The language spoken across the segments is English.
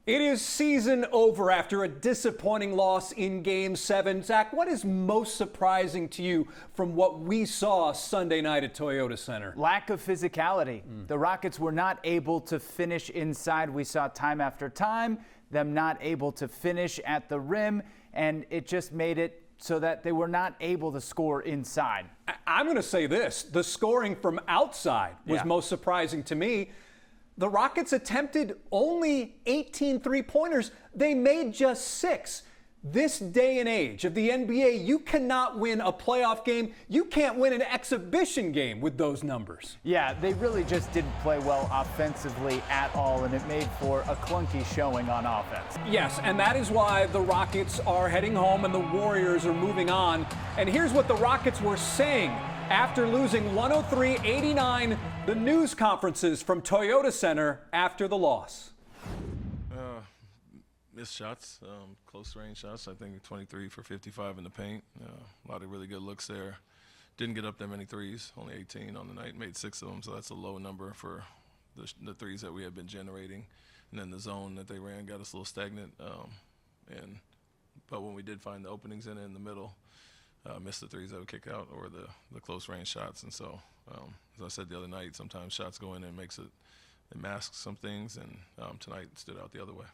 It is season over after a disappointing loss in Game 7. Zach, what is most surprising to you from what we saw Sunday night at Toyota Center? Lack of physicality. The Rockets were not able to finish inside. We saw time after time them not able to finish at the rim, and it just made it so that they were not able to score inside. I'm going to say this. The scoring from outside was most surprising to me. The Rockets attempted only 18 three-pointers. They made just 6. This day and age of the NBA, you cannot win a playoff game. You can't win an exhibition game with those numbers. Yeah, they really just didn't play well offensively at all, and it made for a clunky showing on offense. Yes, and that is why the Rockets are heading home and the Warriors are moving on. And here's what the Rockets were saying after losing 103-89, the news conferences from Toyota Center after the loss. Missed shots, close range shots. I think 23 for 55 in the paint. A lot of really good looks there. Didn't get up that many threes, only 18 on the night. Made 6 of them, so that's a low number for the threes that we had been generating. And then the zone that they ran got us a little stagnant. But when we did find the openings in it in the middle, missed the threes that would kick out or the close range shots. And so, as I said the other night, sometimes shots go in and it masks some things, and tonight stood out the other way.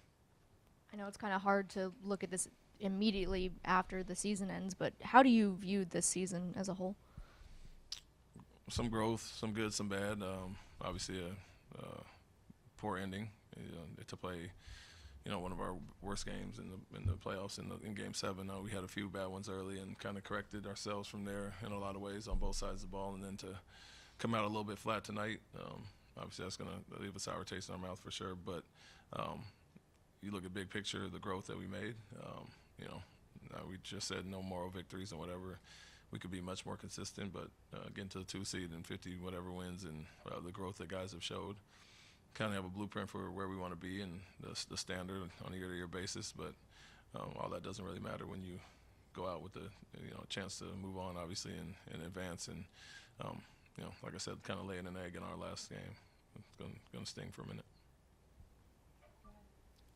I know it's kind of hard to look at this immediately after the season ends, but how do you view this season as a whole? Some growth, some good, some bad. Obviously a poor ending to play, one of our worst games in the playoffs in Game 7. We had a few bad ones early and kind of corrected ourselves from there in a lot of ways on both sides of the ball, and then to come out a little bit flat tonight, obviously that's going to leave a sour taste in our mouth for sure. But you look at big picture, the growth that we made. We just said no moral victories and whatever. We could be much more consistent, but getting to the 2 seed and 50 whatever wins, and the growth that guys have showed, kind of have a blueprint for where we want to be and the standard on a year-to-year basis. But all that doesn't really matter when you go out with a chance to move on, obviously, and advance. And like I said, kind of laying an egg in our last game. It's going to sting for a minute.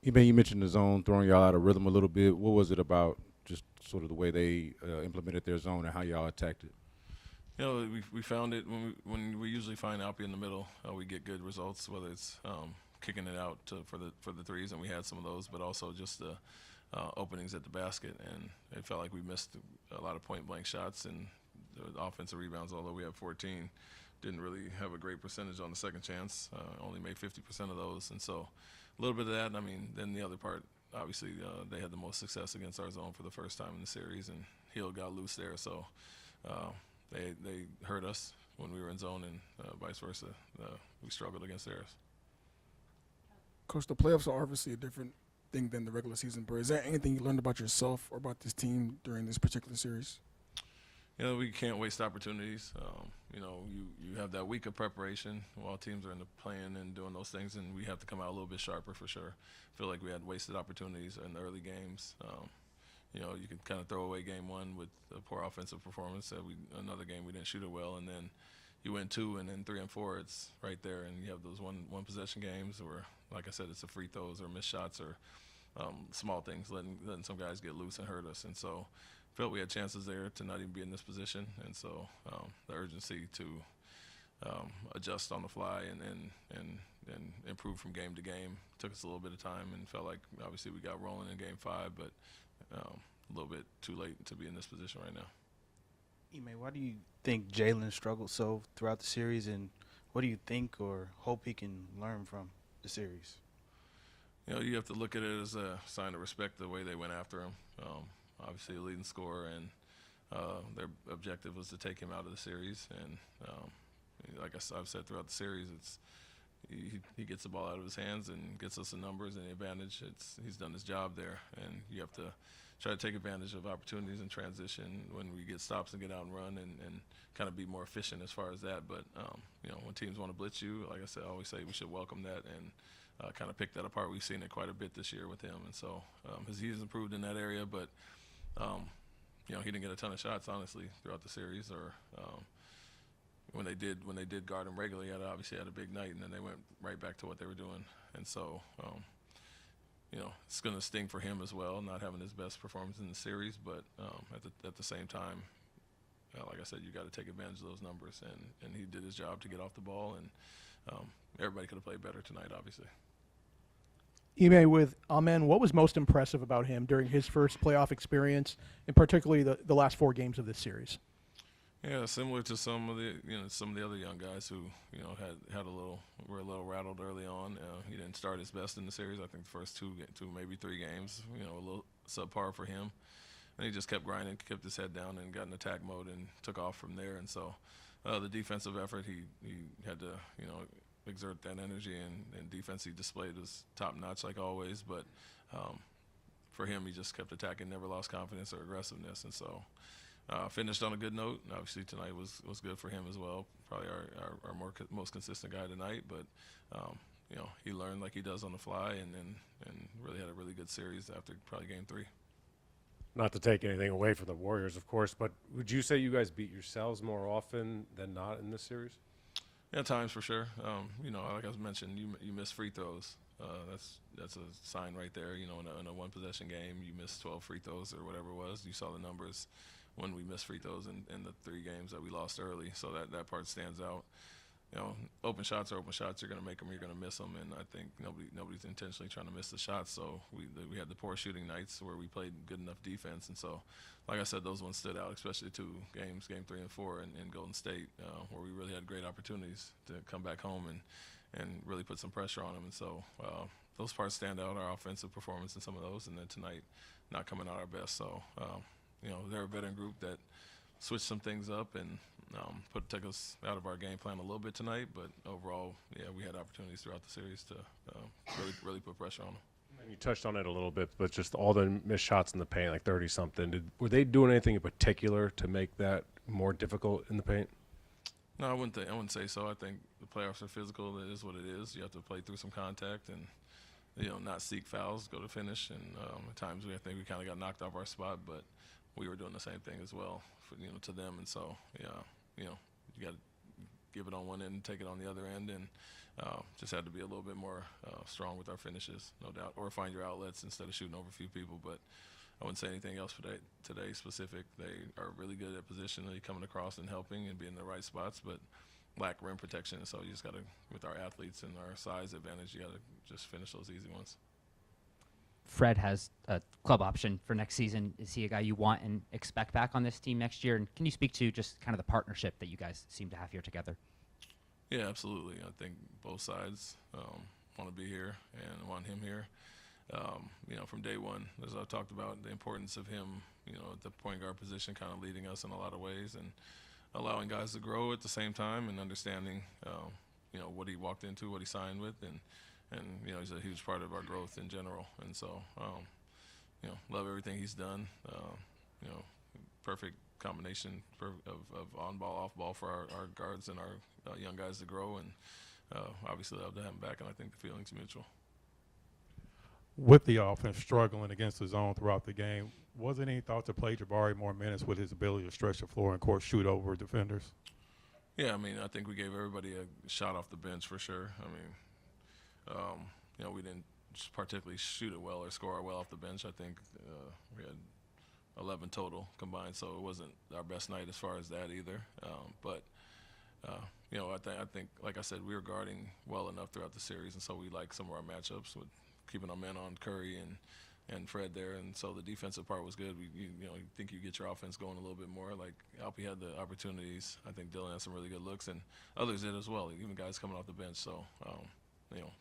You mentioned the zone throwing y'all out of rhythm a little bit. What was it about just sort of the way they implemented their zone and how y'all attacked it? We found it when we usually find Alpi in the middle. We get good results, whether it's kicking it out for the threes, and we had some of those, but also just the openings at the basket. And it felt like we missed a lot of point-blank shots, and the offensive rebounds, although we have 14, didn't really have a great percentage on the second chance. Only made 50% of those, and so a little bit of that. Then the other part, obviously, they had the most success against our zone for the first time in the series, and Hill got loose there. So they hurt us when we were in zone, and vice versa. We struggled against theirs. Coach, the playoffs are obviously a different thing than the regular season, but is there anything you learned about yourself or about this team during this particular series? We can't waste opportunities. You have that week of preparation while teams are in the plan and doing those things, and we have to come out a little bit sharper for sure. I feel like we had wasted opportunities in the early games. You can kind of throw away game 1 with a poor offensive performance. Another game we didn't shoot it well, and then you win 2, and then 3 and 4, it's right there. And you have those one possession games where, like I said, it's a free throws or missed shots or small things, letting some guys get loose and hurt us. And so felt we had chances there to not even be in this position, and so the urgency to adjust on the fly and improve from game to game took us a little bit of time, and felt like obviously we got rolling in Game 5, but a little bit too late to be in this position right now. Ime, why do you think Jaylen struggled so throughout the series, and what do you think or hope he can learn from the series? You have to look at it as a sign of respect the way they went after him. Obviously a leading scorer, and their objective was to take him out of the series. And like I've said throughout the series, he gets the ball out of his hands and gets us the numbers and the advantage. He's done his job there, and you have to try to take advantage of opportunities in transition when we get stops and get out and run and kind of be more efficient as far as that. But when teams want to blitz you, like I said, I always say we should welcome that and kind of pick that apart. We've seen it quite a bit this year with him, and so he's improved in that area, but he didn't get a ton of shots, honestly, throughout the series. Or when they did guard him regularly, obviously had a big night, and then they went right back to what they were doing. And so it's going to sting for him as well, not having his best performance in the series. But at the same time, like I said, you got to take advantage of those numbers, and he did his job to get off the ball, and everybody could have played better tonight, obviously. Ime, with Amen, what was most impressive about him during his first playoff experience, and particularly the last 4 games of this series? Yeah, similar to some of the other young guys who were a little rattled early on. He didn't start his best in the series. I think the first two maybe 3 games, a little subpar for him. And he just kept grinding, kept his head down, and got in attack mode and took off from there. And so the defensive effort, he had to exert that energy, and defense he displayed was top notch like always. But for him, he just kept attacking, never lost confidence or aggressiveness, and so finished on a good note. And obviously tonight was good for him as well. Probably our most consistent guy tonight, but he learned like he does on the fly, and really had a really good series after probably game 3. Not to take anything away from the Warriors, of course, but would you say you guys beat yourselves more often than not in this series? Yeah, times for sure. Like I mentioned, you miss free throws. That's a sign right there. In a one possession game, you miss 12 free throws or whatever it was. You saw the numbers when we missed free throws in the 3 games that we lost early. So that part stands out. Open shots are open shots. You're going to make them, you're going to miss them, and I think nobody's intentionally trying to miss the shots. So we had the poor shooting nights where we played good enough defense, and so like I said, those ones stood out, especially 2 games, game 3 and 4 in Golden State, where we really had great opportunities to come back home and really put some pressure on them. And so those parts stand out, our offensive performance in some of those, and then tonight not coming out our best. So they're a veteran group that switched some things up and took us out of our game plan a little bit tonight, but overall, we had opportunities throughout the series to really put pressure on them. And you touched on it a little bit, but just all the missed shots in the paint, like 30-something. Were they doing anything in particular to make that more difficult in the paint? No, I wouldn't say so. I think the playoffs are physical. It is what it is. You have to play through some contact and not seek fouls, go to finish. And at times I think we kind of got knocked off our spot, but we were doing the same thing as well to them. And so you got to give it on one end and take it on the other end, and just had to be a little bit more strong with our finishes, no doubt, or find your outlets instead of shooting over a few people. But I wouldn't say anything else for today specific. They are really good at positionally coming across and helping and being in the right spots, but lack rim protection. So you just got to, with our athletes and our size advantage, you got to just finish those easy ones. Fred has a club option for next season. Is he a guy you want and expect back on this team next year? And can you speak to just kind of the partnership that you guys seem to have here together? Yeah, absolutely. I think both sides want to be here and want him here. From day one, as I've talked about, the importance of him, at the point guard position, kind of leading us in a lot of ways and allowing guys to grow at the same time and understanding, what he walked into, what he signed with, and he's a huge part of our growth in general. And so, love everything he's done. Perfect combination of on-ball, off-ball for our guards and our young guys to grow. And obviously love to have him back, and I think the feeling's mutual. With the offense struggling against the zone throughout the game, was there any thought to play Jabari more minutes with his ability to stretch the floor and, of course, shoot over defenders? Yeah, I think we gave everybody a shot off the bench for sure. We didn't particularly shoot it well or score well off the bench. I think we had 11 total combined, so it wasn't our best night as far as that either. I think, like I said, we were guarding well enough throughout the series, and so we like some of our matchups with keeping our men on Curry and Fred there, and so the defensive part was good. You think you get your offense going a little bit more. Like Alpi had the opportunities. I think Dylan had some really good looks, and others did as well, even guys coming off the bench. So,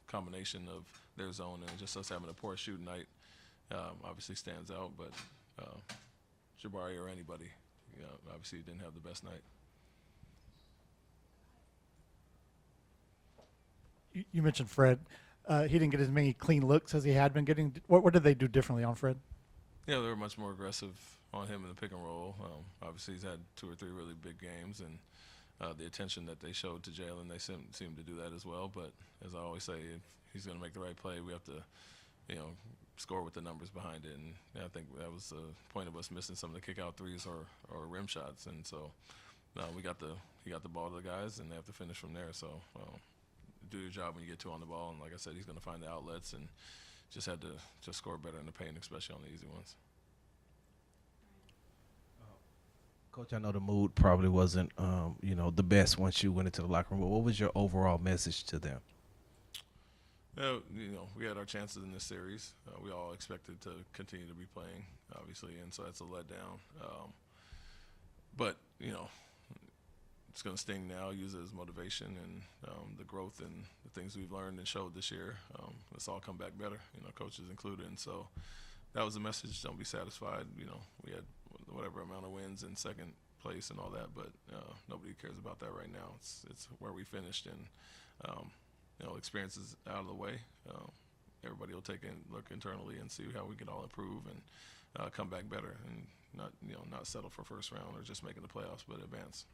combination of their zone and just us having a poor shooting night obviously stands out. But Jabari or anybody, obviously didn't have the best night. You mentioned Fred. He didn't get as many clean looks as he had been getting. What did they do differently on Fred? Yeah, they were much more aggressive on him in the pick and roll. Obviously, he's had 2 or 3 really big games, and the attention that they showed to Jaylen, they seem to do that as well. But as I always say, if he's going to make the right play, we have to, score with the numbers behind it. And I think that was the point of us missing some of the kick-out threes or rim shots. And so he got the ball to the guys, and they have to finish from there. So do your job when you get 2 on the ball. And like I said, he's going to find the outlets and just had to just score better in the paint, especially on the easy ones. Coach, I know the mood probably wasn't, the best once you went into the locker room, but what was your overall message to them? We had our chances in this series. We all expected to continue to be playing, obviously, and so that's a letdown. But it's going to sting now. Use it as motivation and the growth and the things we've learned and showed this year. Let's all come back better, coaches included. And so that was the message. Don't be satisfied. We had whatever amount of wins in second place and all that, but nobody cares about that right now. It's where we finished, and experience is out of the way. Everybody will take a look internally and see how we can all improve and come back better, and not settle for first round or just making the playoffs, but advance.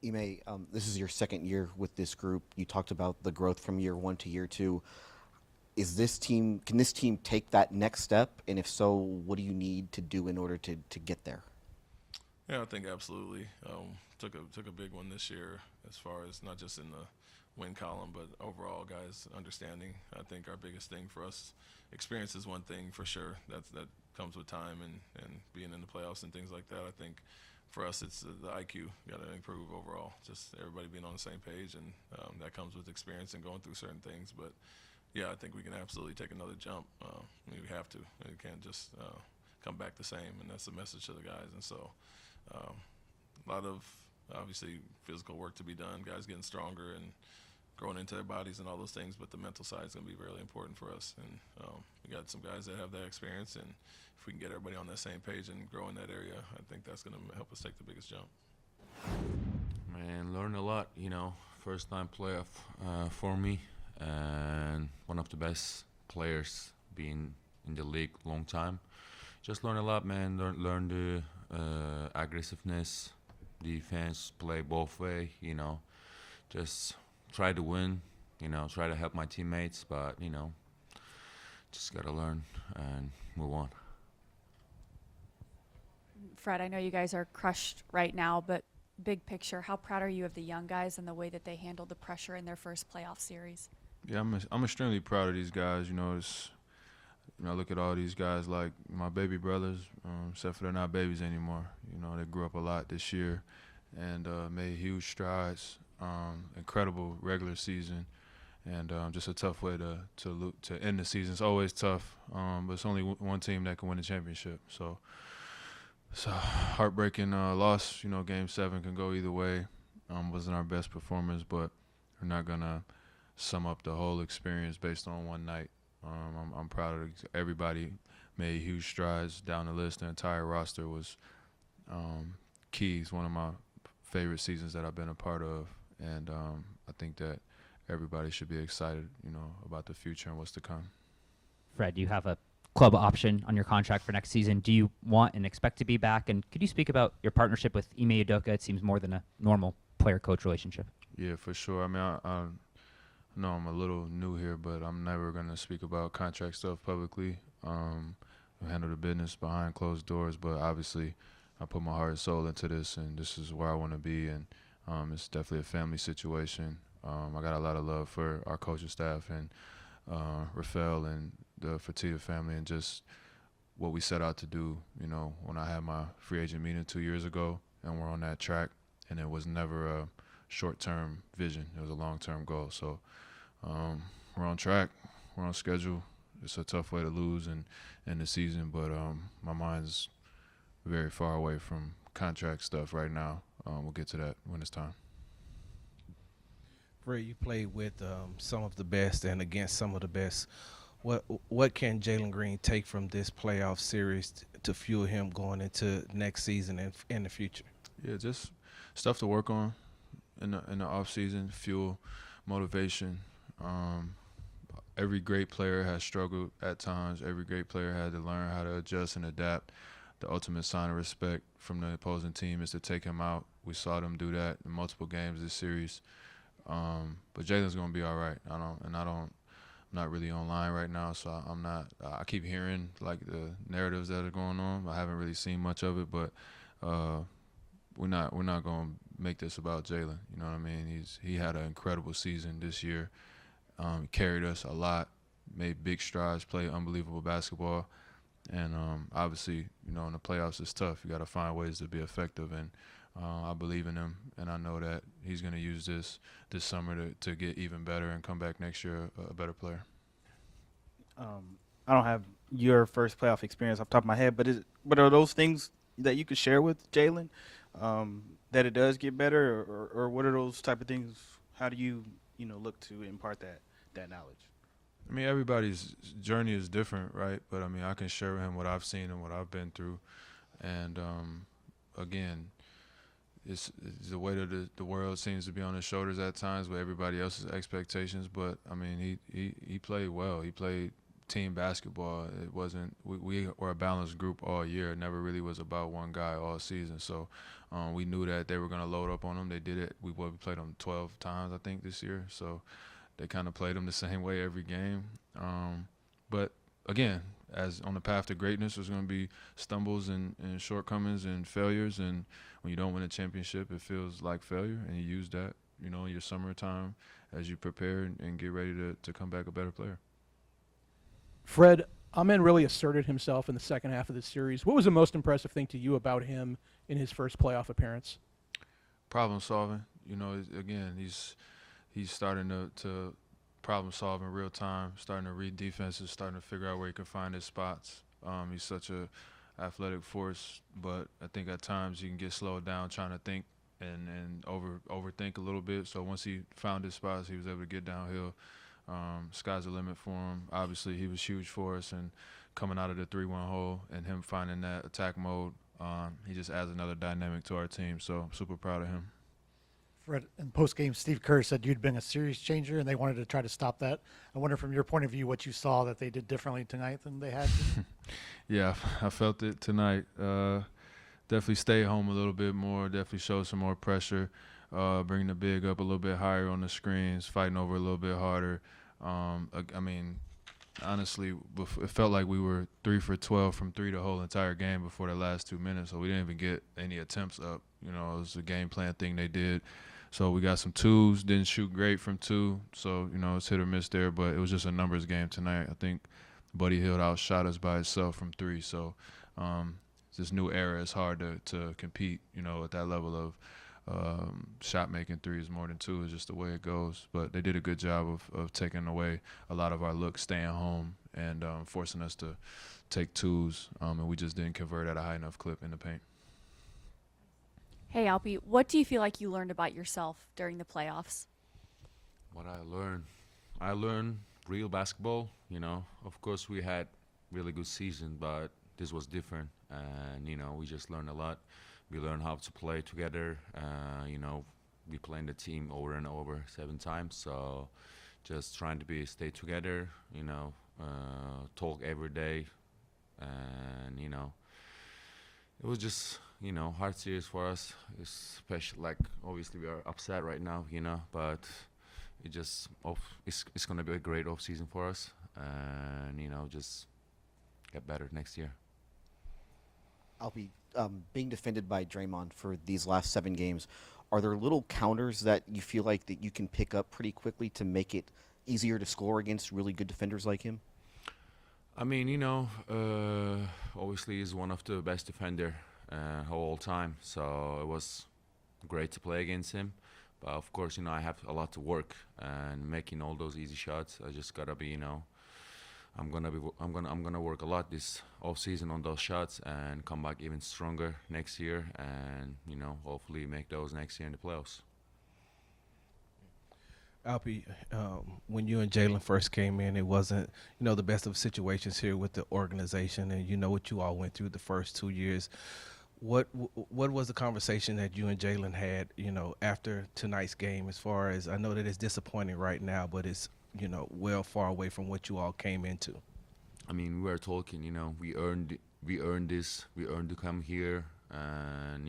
Ime, this is your second year with this group. You talked about the growth from year 1 to year 2. Can this team take that next step? And if so, what do you need to do in order to get there? Yeah, I think absolutely. Took a big one this year as far as not just in the win column, but overall guys understanding. I think our biggest thing for us, experience is one thing for sure. That comes with time and being in the playoffs and things like that. I think for us it's the IQ. Got to improve overall. Just everybody being on the same page, and that comes with experience and going through certain things. But yeah, I think we can absolutely take another jump. We have to. We can't just come back the same, and that's the message to the guys. And so a lot of obviously physical work to be done, guys getting stronger and growing into their bodies and all those things, but the mental side is going to be really important for us. And we got some guys that have that experience, and if we can get everybody on that same page and grow in that area, I think that's going to help us take the biggest jump. Man, learned a lot, first time playoff for me, and one of the best players being in the league long time. Just learn a lot, man. Learn the aggressiveness, defense, play both way, just try to win, try to help my teammates, but, just got to learn and move on. Fred, I know you guys are crushed right now, but big picture, how proud are you of the young guys and the way that they handled the pressure in their first playoff series? Yeah, I'm extremely proud of these guys. I look at all these guys like my baby brothers, except for they're not babies anymore. They grew up a lot this year and made huge strides. Incredible regular season, and just a tough way to end the season. It's always tough, but it's only one team that can win the championship. So it's a heartbreaking loss. Game 7 can go either way. Wasn't our best performance, but we're not gonna sum up the whole experience based on one night. I'm proud of everybody. Made huge strides down the list. The entire roster was key. It's one of my favorite seasons that I've been a part of, and I think that everybody should be excited, about the future and what's to come. Fred, you have a club option on your contract for next season. Do you want and expect to be back? And could you speak about your partnership with Ime Udoka? It seems more than a normal player-coach relationship. Yeah, for sure. I mean, I know I'm a little new here, but I'm never going to speak about contract stuff publicly. I handle the business behind closed doors, but obviously I put my heart and soul into this, and this is where I want to be, and it's definitely a family situation. I got a lot of love for our coaching staff and Rafael and the Fertitta family, and just what we set out to do. When I had my free agent meeting 2 years ago, and we're on that track, and it was never a short-term vision. It was a long-term goal. So we're on track. We're on schedule. It's a tough way to lose in the season, but my mind's very far away from contract stuff right now. We'll get to that when it's time. Fred, you played with some of the best and against some of the best. What can Jaylen Green take from this playoff series to fuel him going into next season and in the future? Yeah, just stuff to work on in the off season, fuel, motivation. Every great player has struggled at times. Every great player had to learn how to adjust and adapt. The ultimate sign of respect from the opposing team is to take him out. We saw them do that in multiple games this series. But Jaylen's gonna be all right. I'm not really online right now, so I keep hearing like the narratives that are going on. I haven't really seen much of it, but we're not gonna make this about Jaylen. You know what I mean? He had an incredible season this year. He carried us a lot, made big strides, played unbelievable basketball. And obviously, in the playoffs it's tough. You got to find ways to be effective, and I believe in him, and I know that he's going to use this summer to get even better and come back next year a better player. I don't have your first playoff experience off the top of my head, but are those things that you could share with Jaylen, that it does get better, or what are those type of things? How do you look to impart that knowledge? I mean, everybody's journey is different, right? But I mean, I can share with him what I've seen and what I've been through, and again, it's the weight of the world seems to be on his shoulders at times with everybody else's expectations. But I mean, he played well. He played team basketball. It wasn't we were a balanced group all year. It never really was about one guy all season. So we knew that they were going to load up on him. They did it. We played them 12 times, I think, this year. So they kind of played them the same way every game. But again, as on the path to greatness, there's going to be stumbles and shortcomings and failures. And when you don't win a championship, it feels like failure. And you use that, in your summertime as you prepare and get ready to come back a better player. Fred, Amen really asserted himself in the second half of the series. What was the most impressive thing to you about him in his first playoff appearance? Problem solving. Again, he's starting to problem solve in real time, starting to read defenses, starting to figure out where he can find his spots. He's such a athletic force, but I think at times he can get slowed down trying to think and overthink a little bit. So once he found his spots, he was able to get downhill. Sky's the limit for him. Obviously, he was huge for us, and coming out of the 3-1 hole and him finding that attack mode, he just adds another dynamic to our team. So super proud of him. Fred, in post-game, Steve Kerr said you'd been a series changer, and they wanted to try to stop that. I wonder, from your point of view, what you saw that they did differently tonight than they had to. Yeah, I felt it tonight. Definitely stay home a little bit more, definitely show some more pressure, bringing the big up a little bit higher on the screens, fighting over a little bit harder. I mean, honestly, it felt like we were 3 for 12 from 3 the whole entire game before the last 2 minutes, so we didn't even get any attempts up. It was a game plan thing they did. So we got some twos, didn't shoot great from 2, so, it's hit or miss there, but it was just a numbers game tonight. I think Buddy Hield outshot us by himself from 3, so this new era is hard to compete, at that level of shot making threes more than 2 is just the way it goes. But they did a good job of taking away a lot of our looks, staying home, and forcing us to take 2s, and we just didn't convert at a high enough clip in the paint. Hey, Alpi, what do you feel like you learned about yourself during the playoffs? What I learned real basketball. Of course we had really good season, but this was different, and we just learned a lot. We learned how to play together. We played the team over and over 7 times, so just trying to stay together. Talk every day, and it was just hard series for us. Especially obviously we are upset right now, but it's gonna be a great off season for us, and just get better next year. I'll be being defended by Draymond for these last 7 games. Are there little counters that you feel like that you can pick up pretty quickly to make it easier to score against really good defenders like him? I mean, obviously he's one of the best defender of all time, so it was great to play against him. But of course, I have a lot to work, and making all those easy shots, I just gotta be, I'm gonna work a lot this off season on those shots and come back even stronger next year, and hopefully make those next year in the playoffs. Alpi, when you and Jaylen first came in, it wasn't the best of situations here with the organization, and what you all went through the first 2 years. What was the conversation that you and Jaylen had after tonight's game? As far as I know that it's disappointing right now, but it's well far away from what you all came into. I mean, we were talking, we earned this, we earned to come here, and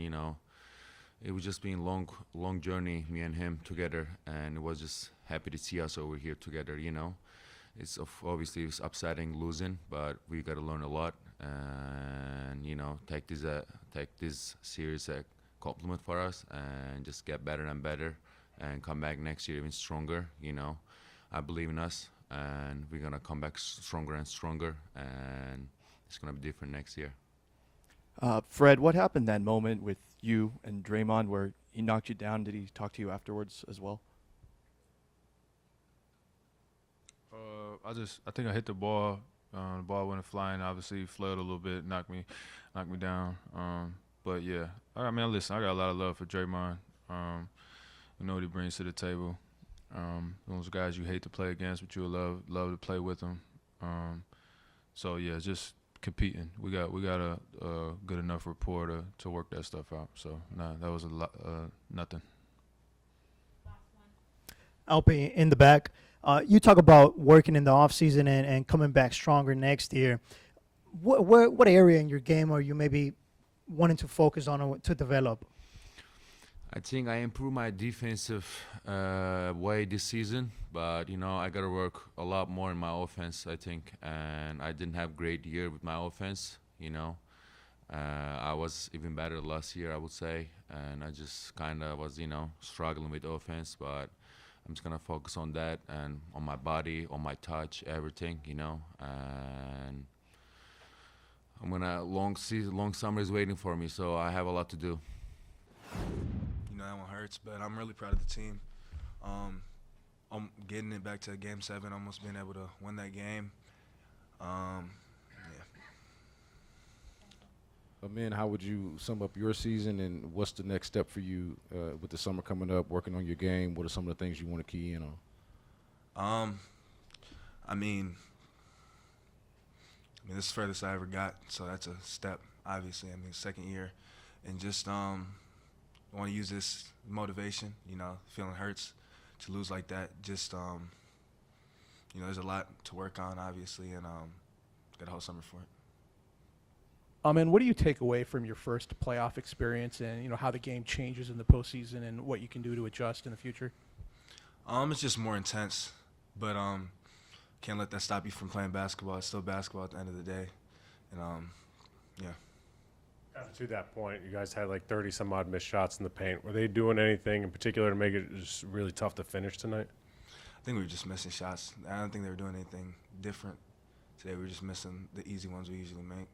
it was just been long journey, me and him together, and it was just happy to see us over here together. It's obviously it's upsetting losing, but we got to learn a lot, and take this series a compliment for us, and just get better and better, and come back next year even stronger. I believe in us, and we're gonna come back stronger and stronger, and it's gonna be different next year. Fred, what happened that moment with you and Draymond where he knocked you down? Did he talk to you afterwards as well? I think I hit the ball. The ball went flying. Obviously, flowed a little bit, knocked me down. But yeah, I mean, listen, I got a lot of love for Draymond. We know what he brings to the table. Those guys you hate to play against, but you love to play with them. So yeah, just competing. We got a good enough rapport to work that stuff out. So nah, that was nothing. Alpe in the back. You talk about working in the offseason and coming back stronger next year. What area in your game are you maybe wanting to focus on or to develop? I think I improved my defensive way this season, but I got to work a lot more in my offense, I think. And I didn't have a great year with my offense. I was even better last year, I would say, and I just kind of was struggling with offense, but I'm just gonna focus on that and on my body, on my touch, everything, and I'm gonna long summer is waiting for me, so I have a lot to do. That one hurts, but I'm really proud of the team. I'm getting it back to Game 7, almost being able to win that game. Man, how would you sum up your season, and what's the next step for you with the summer coming up, working on your game? What are some of the things you want to key in on? I mean, this is the furthest I ever got, so that's a step, obviously. Second year. And just I want to use this motivation, feeling hurts to lose like that. Just, there's a lot to work on, obviously, and got a whole summer for it. And what do you take away from your first playoff experience, and how the game changes in the postseason and what you can do to adjust in the future? It's just more intense, but can't let that stop you from playing basketball. It's still basketball at the end of the day, and yeah. To that point, you guys had like 30 some odd missed shots in the paint. Were they doing anything in particular to make it just really tough to finish tonight? I think we were just missing shots. I don't think they were doing anything different today. We were just missing the easy ones we usually make.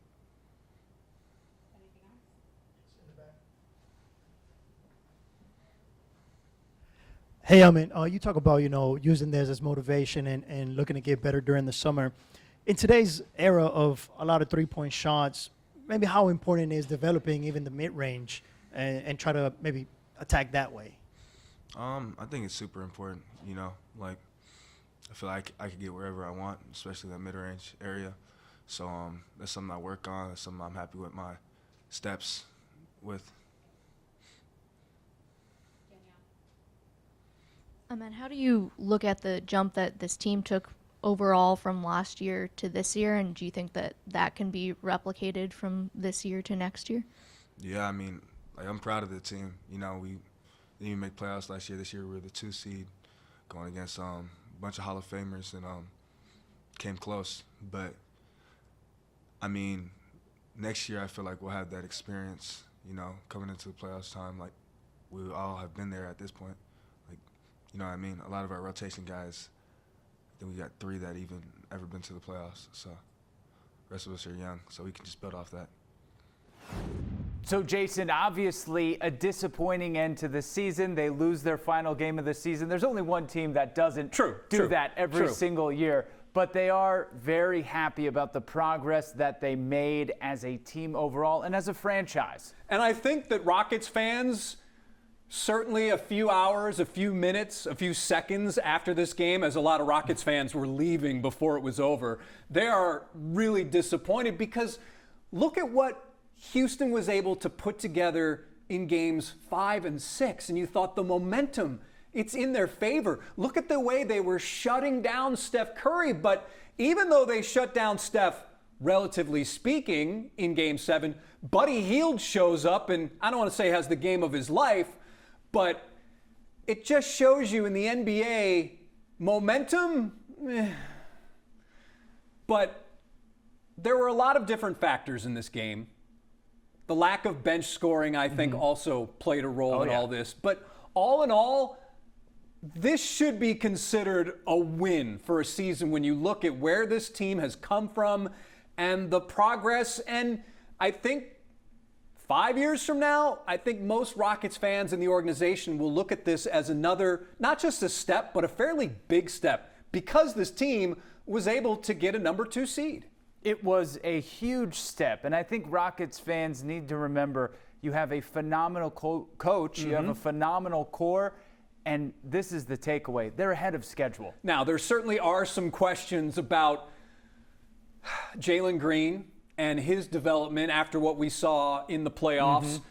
Hey, you talk about, using this as motivation and looking to get better during the summer. In today's era of a lot of three-point shots, maybe how important is developing even the mid-range and try to maybe attack that way? I think it's super important, I feel like I could get wherever I want, especially that mid-range area. So that's something I work on. That's something I'm happy with my steps with. How do you look at the jump that this team took overall from last year to this year, and do you think that can be replicated from this year to next year? Yeah, I'm proud of the team. We didn't even make playoffs last year. This year we were the 2 seed going against a bunch of Hall of Famers, and came close. But, next year I feel like we'll have that experience, coming into the playoffs time. Like, we all have been there at this point. A lot of our rotation guys, I think we got 3 that even ever been to the playoffs. So the rest of us are young, so we can just build off that. So, Jason, obviously a disappointing end to the season. They lose their final game of the season. There's only one team that doesn't do that every single year. But they are very happy about the progress that they made as a team overall and as a franchise. And I think that Rockets fans, certainly a few hours, a few minutes, a few seconds after this game, as a lot of Rockets fans were leaving before it was over, they are really disappointed because look at what Houston was able to put together in games 5 and 6, and you thought the momentum, it's in their favor. Look at the way they were shutting down Steph Curry, but even though they shut down Steph, relatively speaking, in Game 7, Buddy Hield shows up, and I don't want to say has the game of his life, but it just shows you in the NBA, momentum, But there were a lot of different factors in this game. The lack of bench scoring, I think, also played a role in all this. But all in all, this should be considered a win for a season when you look at where this team has come from and the progress. And I think 5 years from now, I think most Rockets fans in the organization will look at this as another, not just a step, but a fairly big step, because this team was able to get a number 2 seed. It was a huge step, and I think Rockets fans need to remember you have a phenomenal coach, you have a phenomenal core, and this is the takeaway. They're ahead of schedule. Now, there certainly are some questions about Jaylen Green and his development after what we saw in the playoffs.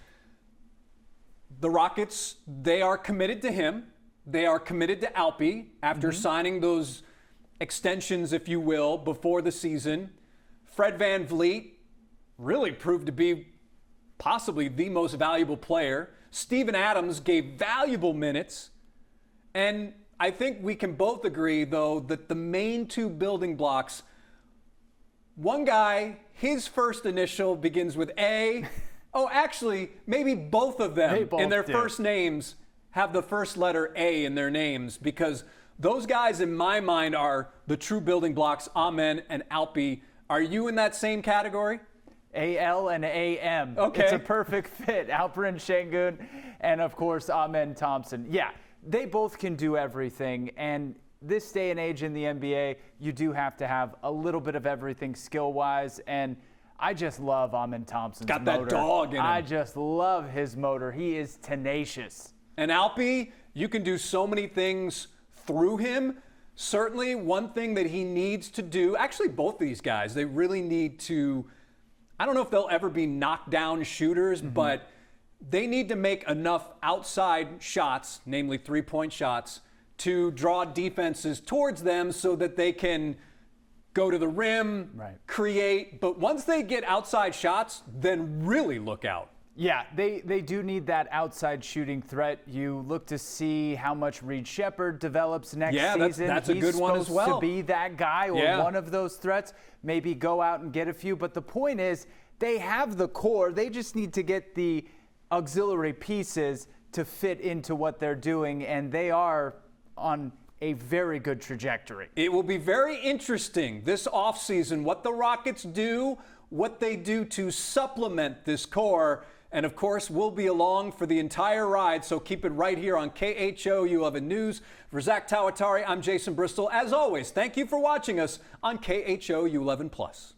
The Rockets, they are committed to him. They are committed to Alpi after signing those extensions, if you will, before the season. Fred VanVleet really proved to be possibly the most valuable player. Steven Adams gave valuable minutes. And I think we can both agree, though, that the main 2 building blocks, one guy, his first initial begins with A. Oh, actually, maybe both of them in their first names have the first letter A in their names, because those guys, in my mind, are the true building blocks, Amen and Alpi. Are you in that same category? A-L and A-M. Okay. It's a perfect fit. Alperen Sengun and, of course, Amen Thompson. Yeah, they both can do everything. And this day and age in the NBA, you do have to have a little bit of everything skill-wise. And I just love Amen Thompson's motor. Got that dog in him. I just love his motor. He is tenacious. And Alpi, you can do so many things through him. Certainly one thing that he needs to do, actually both of these guys, they really need to, I don't know if they'll ever be knockdown shooters, but they need to make enough outside shots, namely 3-point shots, to draw defenses towards them so that they can go to the rim, create. But once they get outside shots, then really look out. Yeah, they do need that outside shooting threat. You look to see how much Reed Shepherd develops next season. That's a good one as well. He's supposed to be that guy or one of those threats. Maybe go out and get a few. But the point is, they have the core. They just need to get the auxiliary pieces to fit into what they're doing, and they are on a very good trajectory. It will be very interesting this offseason what the Rockets do, what they do to supplement this core. And, of course, we'll be along for the entire ride, so keep it right here on KHO U11 News. For Zack Tawatari, I'm Jason Bristol. As always, thank you for watching us on KHO U11+.